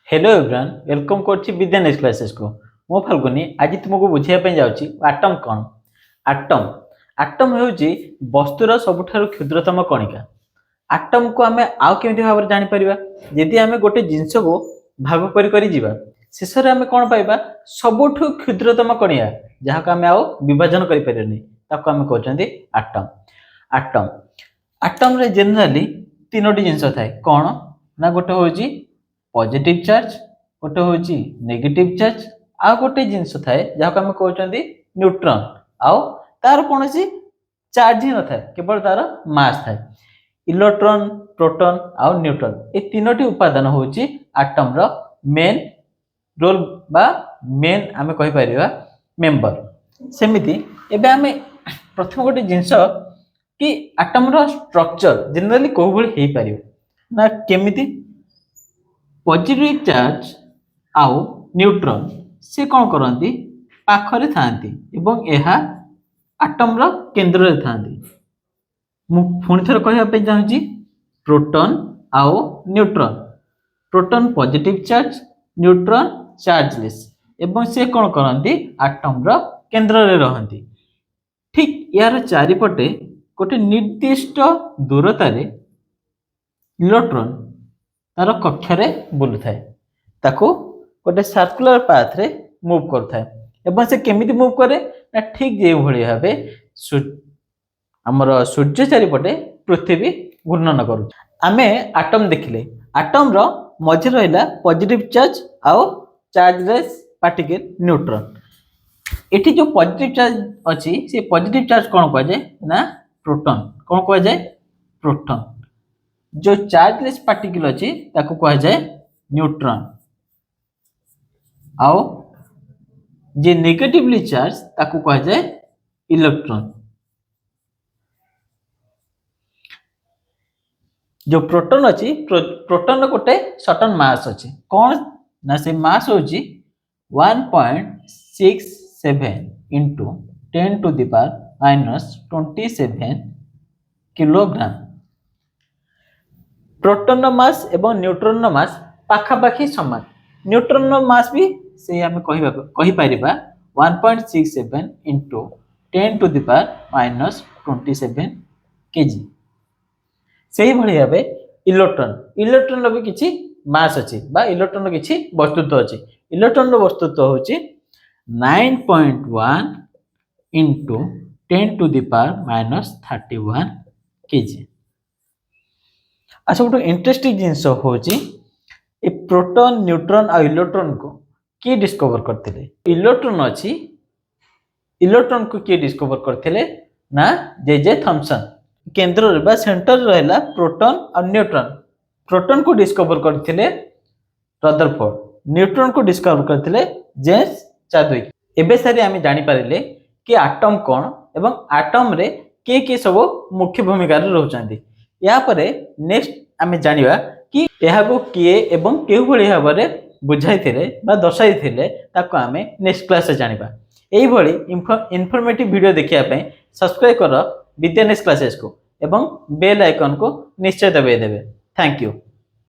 Hello everyone welcome करछि विद्या next classes को मो फाल्गुनी आज तुमको बुझाइया पे जाउछि एटम कोन एटम एटम हेउछि वस्तुर सबुठारु क्षुद्रतम कणिका। एटम को आमे आउ केमिति भाବରେ जानि परिबा यदि आमे गोटे जिंस को भाग करि जिबा शेष रे आमे कोन पाइबा सबुठु क्षुद्रतम कणिका जहा को आमे आउ विभाजन करि परिबनी ताको आमे कहउछन्ती एटम। एटम एटम रे जनरली तीनोटी जिंस थाए कोन ना गोटे होउछि पॉजिटिव चार्ज गोटे होउछि नेगेटिव चार्ज आ गोटे जिंस थाए जहा को हम कहउछन्ती न्यूट्रॉन आउ तार कोनसी चार्ज ही न थाए केवल तार मास थाए। इलेक्ट्रॉन प्रोटॉन आउ न्यूट्रॉन ए तीनोटी उपादान होउछि एटम रो मेन रोल बा मेन आमे कहि परिबा मेंबर। सेमिति एबे आमे प्रथम गोटे जिंस कि एटम रो स्ट्रक्चर जनरली को भली हे परिबो ना केमिति पॉजिटिव चार्ज आउ न्यूट्रॉन से कौन करती पाखरे थांती एवं यह एटम रो केंद्र रे थांती। मु पुणी थर कहया पे चाहूची प्रोटॉन आउ neutron proton positive charge neutron chargeless एवं से कौन करती एटम रो केंद्र रे रहंती। ठीक यार चारिपटे गोटे निर्दिष्ट दूरता रे इलेक्ट्रॉन तार कक्षरे बुलु थाए ताको गोटे सर्कुलर पाथ रे मूव कर थाए एवं से केमिति मूव करे ना ठीक जे भली भाबे हमर सूर्य चारिपटे पृथ्वी घूर्णन करू। आमे एटम देखिले एटम रो मझे रहला पॉजिटिव चार्ज आउ चार्जलेस पार्टिकल न्यूट्रॉन। एठी जो पॉजिटिव चार्ज अछि से पॉजिटिव चार्ज कोन कहै जाय ना प्रोटॉन कोन कहै जाय प्रोटॉन। जो चार्जलेस पार्टिकल अछि ताको कहा जाय न्यूट्रॉन आउ जे नेगेटिवली चार्ज ताको कहा जाय इलेक्ट्रॉन। जो प्रोटॉन अछि प्रोटॉन गोटे सर्टेन मास अछि कोन ना से मास होछि 1.67 into 10 to the power minus 27 kilogram. Proton mass एवं न्यूट्रॉन मास पाखापाखी समान। न्यूट्रॉन मास भी से हमें कहि परिबा 1.67 into 10 to the power minus 27 KG. सेही भली भाबे इलेक्ट्रॉन भी किछि मास अछि बा इलेक्ट्रॉन किछि वस्तुत्व अछि। इलेक्ट्रॉन वस्तुत्व होछि 9.1 into 10 to the power minus 31 KG. अच्छा गोटे इंटरेस्टिंग जिनस होची ए प्रोटॉन न्यूट्रॉन और इलेक्ट्रॉन को किए डिस्कवर करथिले। इलेक्ट्रॉन अछि इलेक्ट्रॉन को किए डिस्कवर करथिले ना जे थॉमसन। केंद्र रे बा सेंटर रहला प्रोटॉन और न्यूट्रॉन। प्रोटॉन को डिस्कवर करथिले रदरफोर्ड न्यूट्रॉन को डिस्कवर करथिले जेम्स चैडविक। एबे सारी आमे जानि पारिले कि एटम कोन एवं एटम रे के सब मुख्य भूमिका रे रहउचंती। या परे नेक्स्ट आमे जानिबा कि एहा को किए एवं केउ भली भाबरे बुझाइथिले बा दर्शाइथिले ताको आमे नेक्स्ट क्लास रे जानिबा। एही भली इन्फॉर्मेटिव वीडियो देखिया पय सब्सक्राइब कर विद्या नेक्स्ट क्लासेस को एवं बेल आइकन को निश्चय दबाइ देबे। Thank you.